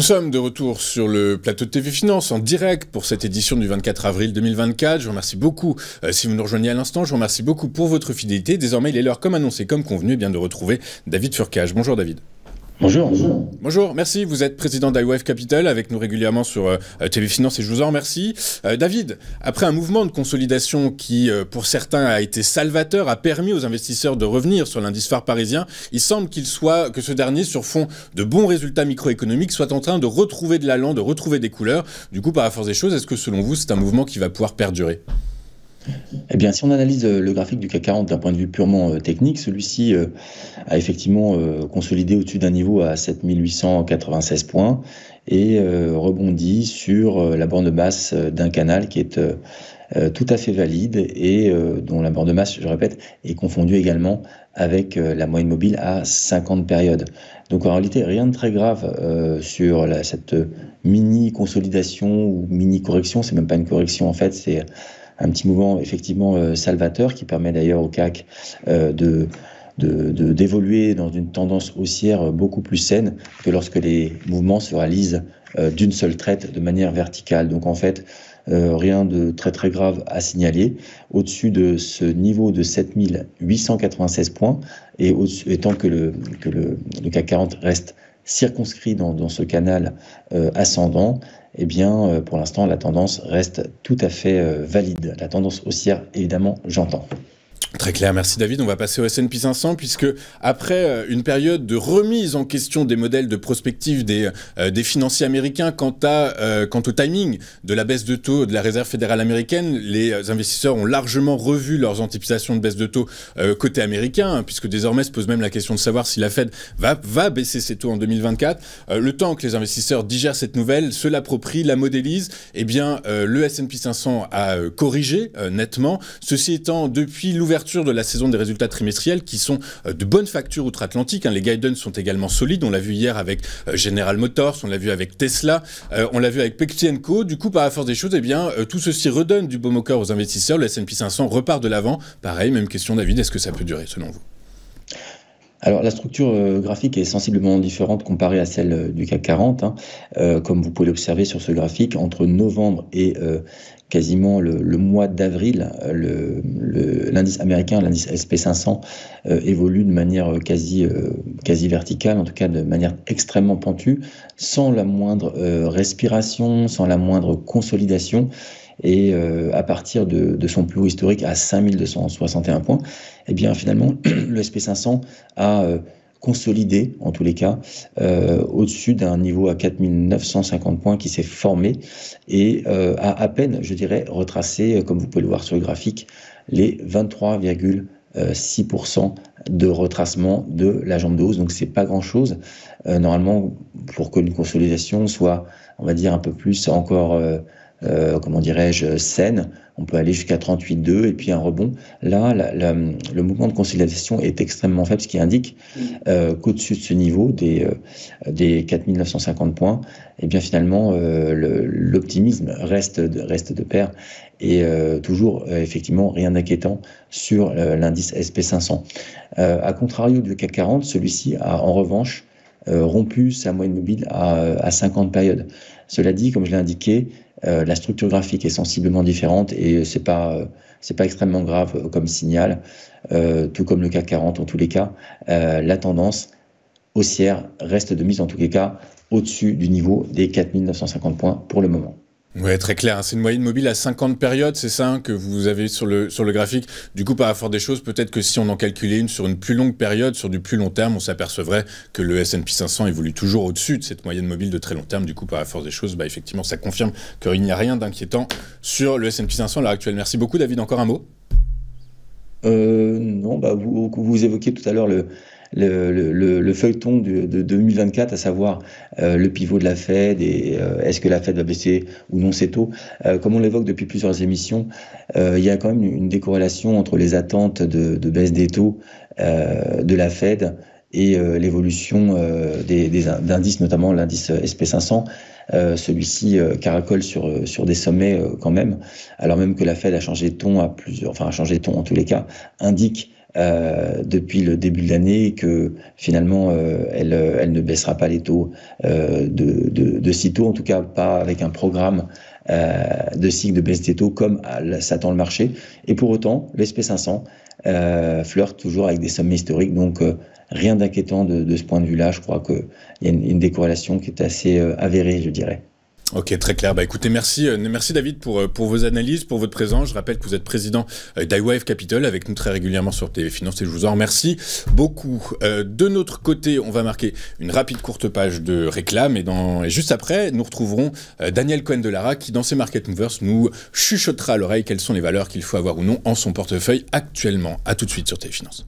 Nous sommes de retour sur le plateau de TV Finance en direct pour cette édition du 24 avril 2024. Je vous remercie beaucoup si vous nous rejoignez à l'instant. Je vous remercie beaucoup pour votre fidélité. Désormais, il est l'heure, comme annoncé, comme convenu, de retrouver David Furcage. Bonjour David. Bonjour. Bonjour, merci. Vous êtes président d'IWF Capital avec nous régulièrement sur TV Finance et je vous en remercie. David, après un mouvement de consolidation qui, pour certains, a été salvateur, a permis aux investisseurs de revenir sur l'indice phare parisien, il semble que ce dernier, sur fond de bons résultats microéconomiques, soit en train de retrouver de l'allant, de retrouver des couleurs. Du coup, par la force des choses, est-ce que selon vous, c'est un mouvement qui va pouvoir perdurer ? Eh bien, si on analyse le graphique du CAC 40 d'un point de vue purement technique, celui-ci a effectivement consolidé au-dessus d'un niveau à 7896 points et rebondit sur la borne basse d'un canal qui est tout à fait valide et dont la borne basse, je répète, est confondue également avec la moyenne mobile à 50 périodes. Donc en réalité, rien de très grave sur cette mini-consolidation ou mini-correction. C'est même pas une correction en fait, c'est un petit mouvement effectivement salvateur qui permet d'ailleurs au CAC d'évoluer dans une tendance haussière beaucoup plus saine que lorsque les mouvements se réalisent d'une seule traite de manière verticale. Donc en fait, rien de très très grave à signaler. Au-dessus de ce niveau de 7896 points, et tant que le CAC 40 reste circonscrit dans ce canal ascendant, eh bien, pour l'instant, la tendance reste tout à fait valide. La tendance haussière, évidemment, j'entends. Très clair, merci David. On va passer au S&P 500 puisque après une période de remise en question des modèles de prospective des financiers américains quant au timing de la baisse de taux de la Réserve fédérale américaine, les investisseurs ont largement revu leurs anticipations de baisse de taux côté américain, puisque désormais se pose même la question de savoir si la Fed va baisser ses taux en 2024. Le temps que les investisseurs digèrent cette nouvelle, se l'approprient, la modélisent, eh bien le S&P 500 a corrigé nettement. Ceci étant, depuis l'ouverture de la saison des résultats trimestriels qui sont de bonnes factures outre-Atlantique. Les guidance sont également solides. On l'a vu hier avec General Motors, on l'a vu avec Tesla, on l'a vu avec Pepsi & Co. Du coup, par la force des choses, eh bien, tout ceci redonne du baume au cœur aux investisseurs. Le S&P 500 repart de l'avant. Pareil, même question David, est-ce que ça peut durer selon vous ? Alors la structure graphique est sensiblement différente comparée à celle du CAC 40. Comme vous pouvez l'observer sur ce graphique, entre novembre et quasiment le mois d'avril, l'indice américain, l'indice SP500, évolue de manière quasi verticale, en tout cas de manière extrêmement pentue, sans la moindre respiration, sans la moindre consolidation. Et à partir de son plus haut historique à 5261 points, eh bien finalement le SP500 a consolidé, en tous les cas, au-dessus d'un niveau à 4950 points qui s'est formé et a à peine, je dirais, retracé, comme vous pouvez le voir sur le graphique, les 23,6% de retracement de la jambe de hausse. Donc c'est pas grand-chose. Normalement, pour qu'une consolidation soit, on va dire, un peu plus encore saine, on peut aller jusqu'à 38,2 et puis un rebond. Là, le mouvement de consolidation est extrêmement faible, ce qui indique qu'au-dessus de ce niveau des 4950 points, et bien finalement l'optimisme reste de pair et toujours effectivement rien d'inquiétant sur l'indice SP500. À contrario du CAC 40, celui-ci a en revanche rompu sa moyenne mobile à 50 périodes. Cela dit, comme je l'ai indiqué, la structure graphique est sensiblement différente et c'est pas extrêmement grave comme signal, tout comme le CAC 40 en tous les cas. La tendance haussière reste de mise en tous les cas au-dessus du niveau des 4950 points pour le moment. Ouais, très clair. C'est une moyenne mobile à 50 périodes, c'est ça que vous avez sur le graphique. Du coup, par la force des choses, peut-être que si on en calculait une sur une plus longue période, sur du plus long terme, on s'apercevrait que le S&P 500 évolue toujours au-dessus de cette moyenne mobile de très long terme. Du coup, par la force des choses, effectivement, ça confirme qu'il n'y a rien d'inquiétant sur le S&P 500 à l'heure actuelle. Merci beaucoup, David. Encore un mot ? Non, vous évoquiez tout à l'heure le feuilleton de 2024, à savoir le pivot de la Fed et est-ce que la Fed va baisser ou non ses taux. Comme on l'évoque depuis plusieurs émissions, il y a quand même une décorrélation entre les attentes de baisse des taux de la Fed et l'évolution des indices, notamment l'indice SP500. Celui-ci caracole sur des sommets quand même, alors même que la Fed a changé de ton a changé de ton en tous les cas, indique depuis le début de l'année et que finalement elle ne baissera pas les taux de sitôt, en tout cas pas avec un programme de cycle de baisse des taux comme s'attend le marché. Et pour autant, l'SP500 flirte toujours avec des sommets historiques, donc rien d'inquiétant de ce point de vue-là. Je crois qu'il y a une décorrélation qui est assez avérée, je dirais. Ok, très clair. Bah écoutez, merci David pour vos analyses, pour votre présence. Je rappelle que vous êtes président d'iWave Capital avec nous très régulièrement sur TV Finance et je vous en remercie beaucoup. De notre côté, on va marquer une rapide courte page de réclame et juste après, nous retrouverons Daniel Cohen-Delara qui, dans ses Market Movers, nous chuchotera à l'oreille quelles sont les valeurs qu'il faut avoir ou non en son portefeuille actuellement. À tout de suite sur TV Finance.